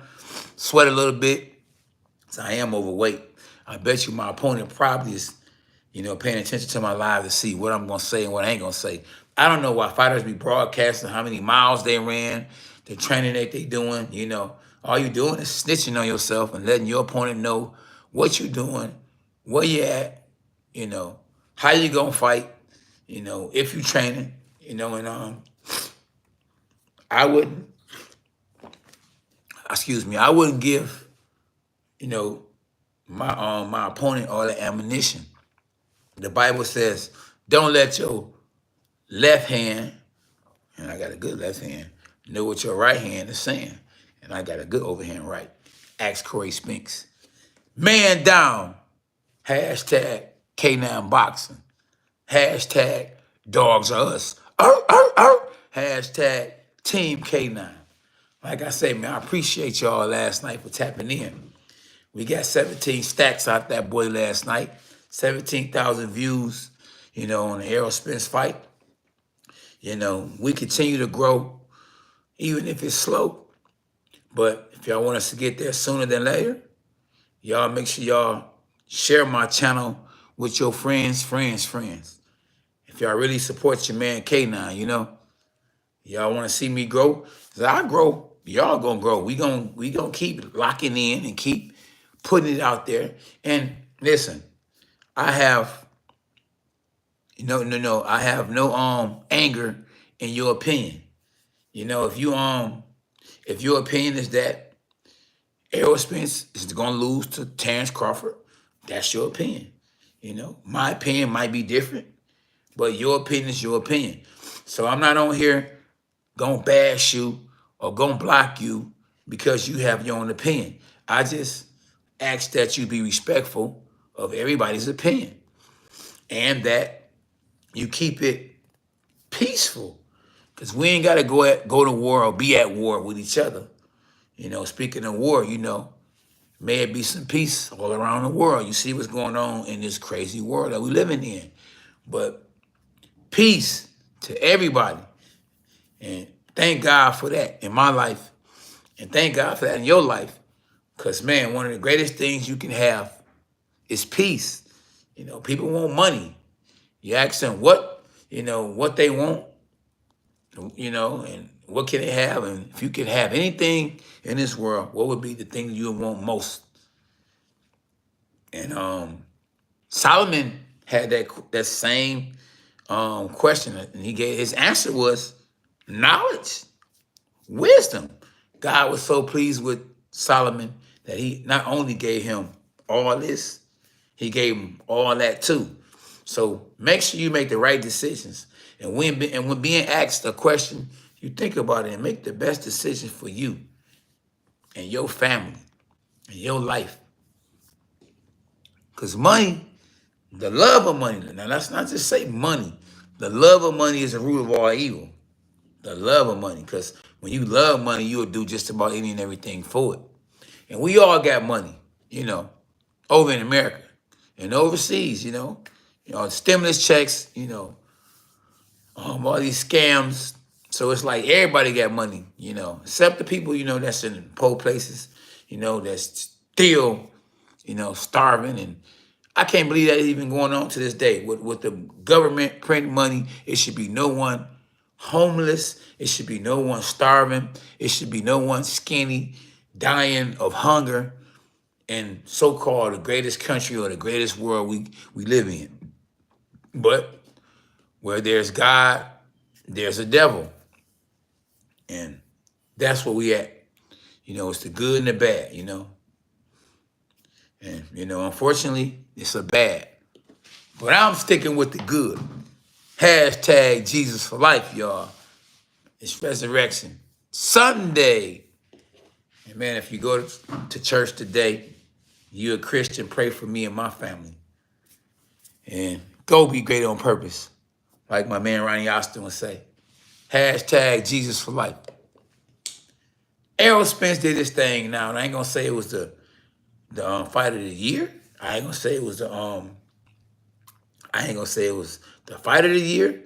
sweat a little bit. So I am overweight. I bet you my opponent probably is, you know, paying attention to my live to see what I'm going to say and what I ain't going to say. I don't know why fighters be broadcasting how many miles they ran, the training that they doing, you know. All you doing is snitching on yourself and letting your opponent know what you're doing, where you at, you know, how you going to fight, you know, if you training, you know, and I wouldn't give, you know, my opponent all the ammunition. The Bible says, don't let your left hand, and I got a good left hand, know what your right hand is saying. And I got a good overhand right. Ask Corey Spence. Man down. Hashtag K9 Boxing. Hashtag Dogs Are Us. Hashtag Team K9. Like I say, man, I appreciate y'all last night for tapping in. We got 17 stacks out that boy last night. 17,000 views, you know, on the Errol Spence fight. You know, we continue to grow, even if it's slow. But if y'all want us to get there sooner than later, y'all make sure y'all share my channel with your friends. If y'all really support your man K9, you know, y'all want to see me grow? 'Cause I grow, y'all gonna grow. We gonna keep locking in and keep putting it out there. And listen, I have I have no anger in your opinion. You know, if your opinion is that Errol Spence is gonna lose to Terrence Crawford, that's your opinion. You know, my opinion might be different, but your opinion is your opinion. So I'm not on here gonna bash you or gonna block you because you have your own opinion. I just ask that you be respectful of everybody's opinion and that you keep it peaceful. Because we ain't got to go to war or be at war with each other. You know, speaking of war, you know, may it be some peace all around the world. You see what's going on in this crazy world that we living in. But peace to everybody. And thank God for that in my life. And thank God for that in your life. Because, man, one of the greatest things you can have is peace. You know, people want money. You ask them what they want, you know, and what can they have? And if you could have anything in this world, what would be the thing you would want most? And Solomon had that same question, and his answer was knowledge, wisdom. God was so pleased with Solomon that he not only gave him all this, he gave him all that too. So make sure you make the right decisions. And when being asked a question, you think about it and make the best decision for you and your family and your life. Because money, the love of money, now let's not just say money. The love of money is the root of all evil. The love of money. Because when you love money, you'll do just about any and everything for it. And we all got money, you know, over in America and overseas, you know, stimulus checks, you know, all these scams. So it's like everybody got money, you know, except the people, you know, that's in poor places, you know, that's still, you know, starving. And I can't believe that even going on to this day. With the government printing money, it should be no one homeless. It should be no one starving. It should be no one skinny, dying of hunger in so-called the greatest country or the greatest world we live in. But where there's God, there's a devil. And that's where we at. You know, it's the good and the bad, you know. And, you know, unfortunately, it's a bad. But I'm sticking with the good. Hashtag Jesus for life, y'all. It's Resurrection Sunday. And man, if you go to church today, you're a Christian, pray for me and my family. And go be great on purpose. Like my man Ronnie Austin would say. Hashtag Jesus for life. Spence did this thing now, and I ain't gonna say it was the fight of the year. I ain't gonna say it was the fight of the year,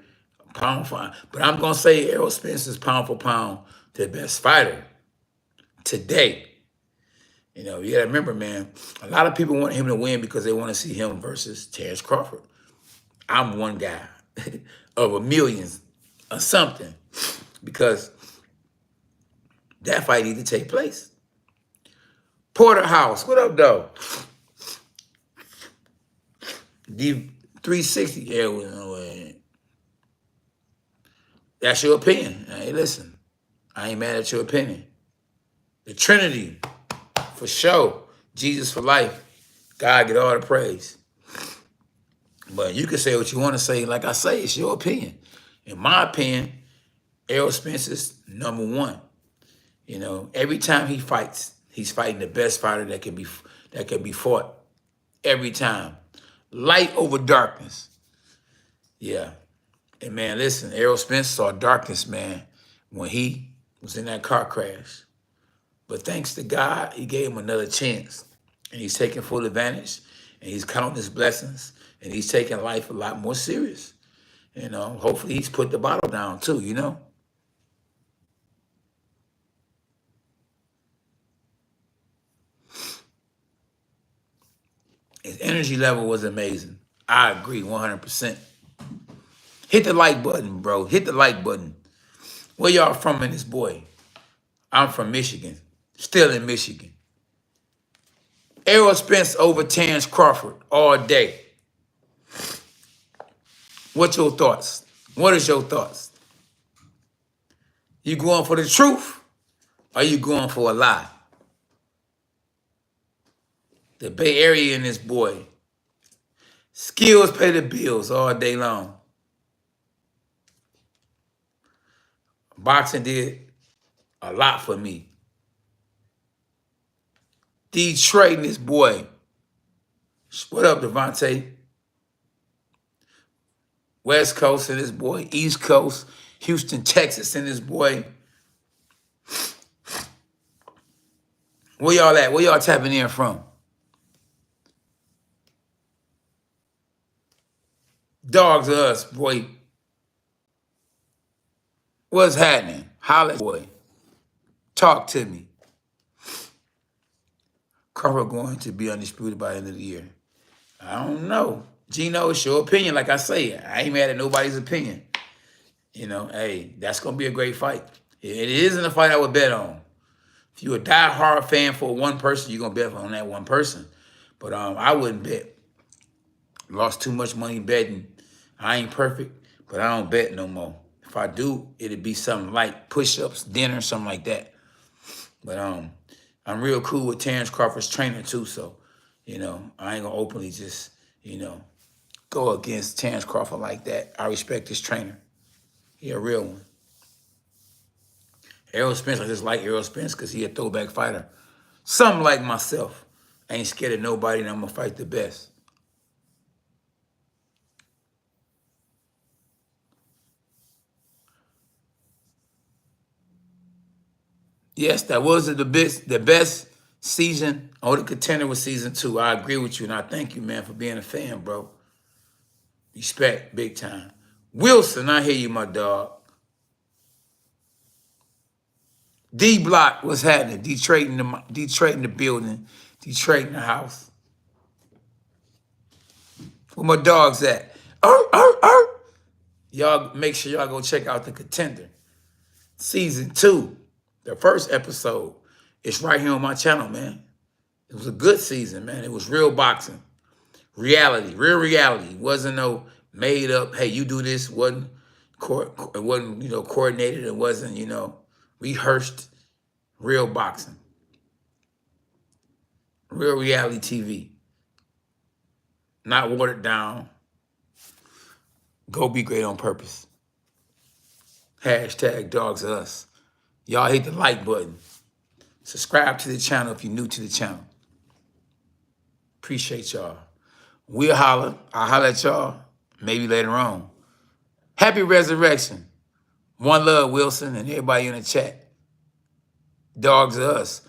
pound for pound. But I'm gonna say Spence is pound for pound the best fighter today. You know, you gotta remember, man, a lot of people want him to win because they want to see him versus Terrence Crawford. I'm one guy of a million or something, because that fight need to take place. Porterhouse, what up, though? D360, yeah, well, that's your opinion. Hey, listen, I ain't mad at your opinion. The Trinity, for sure. Jesus for life. God get all the praise. But you can say what you want to say. Like I say, it's your opinion. In my opinion, Errol Spence is number one. You know, every time he fights, he's fighting the best fighter that can be fought. Every time. Light over darkness. Yeah. And man, listen, Errol Spence saw darkness, man, when he was in that car crash. But thanks to God, he gave him another chance. And he's taking full advantage. And he's counting his blessings. And he's taking life a lot more serious. You know, hopefully he's put the bottle down too, you know. His energy level was amazing. I agree 100%. Hit the like button, bro. Hit the like button. Where y'all from in this boy? I'm from Michigan. Still in Michigan. Errol Spence over Terrence Crawford all day. What's your thoughts? What is your thoughts? You going for the truth or you going for a lie? The Bay Area in this boy. Skills pay the bills all day long. Boxing did a lot for me. Detroit and this boy. What up, Devontae? West Coast and this boy. East Coast. Houston, Texas, and this boy. Where y'all at? Where y'all tapping in from? Dogs of us, boy. What's happening? Holla, boy. Talk to me. Crawford going to be undisputed by the end of the year. I don't know. Gino, it's your opinion. Like I say, I ain't mad at nobody's opinion. You know, hey, that's going to be a great fight. It isn't a fight I would bet on. If you're a die-hard fan for one person, you're going to bet on that one person. But I wouldn't bet. Lost too much money betting. I ain't perfect, but I don't bet no more. If I do, it'd be something like push-ups, dinner, something like that. But I'm real cool with Terrence Crawford's trainer too, so, you know, I ain't gonna openly just, you know, go against Terrence Crawford like that. I respect his trainer. He a real one. Errol Spence, I just like Errol Spence because he a throwback fighter. Something like myself. I ain't scared of nobody and I'm gonna fight the best. Yes, that was the best season. Oh, the contender was season 2. I agree with you, and I thank you, man, for being a fan, bro. Respect, big time. Wilson, I hear you, my dog. D Block, what's happening? Detroit in the building, Detroit in the house. Where my dogs at? Y'all make sure y'all go check out the contender. Season 2, the first episode. It's right here on my channel, man. It was a good season, man. It was real boxing. Reality, real reality. It wasn't no made up, hey, you do this. It wasn't, you know, coordinated. It wasn't, you know, rehearsed. Real boxing. Real reality TV. Not watered down. Go be great on purpose. Hashtag dogs us. Y'all hit the like button. Subscribe to the channel if you're new to the channel. Appreciate y'all. We'll holler. I'll holler at y'all maybe later on. Happy resurrection. One love, Wilson, and everybody in the chat. Dogs of us.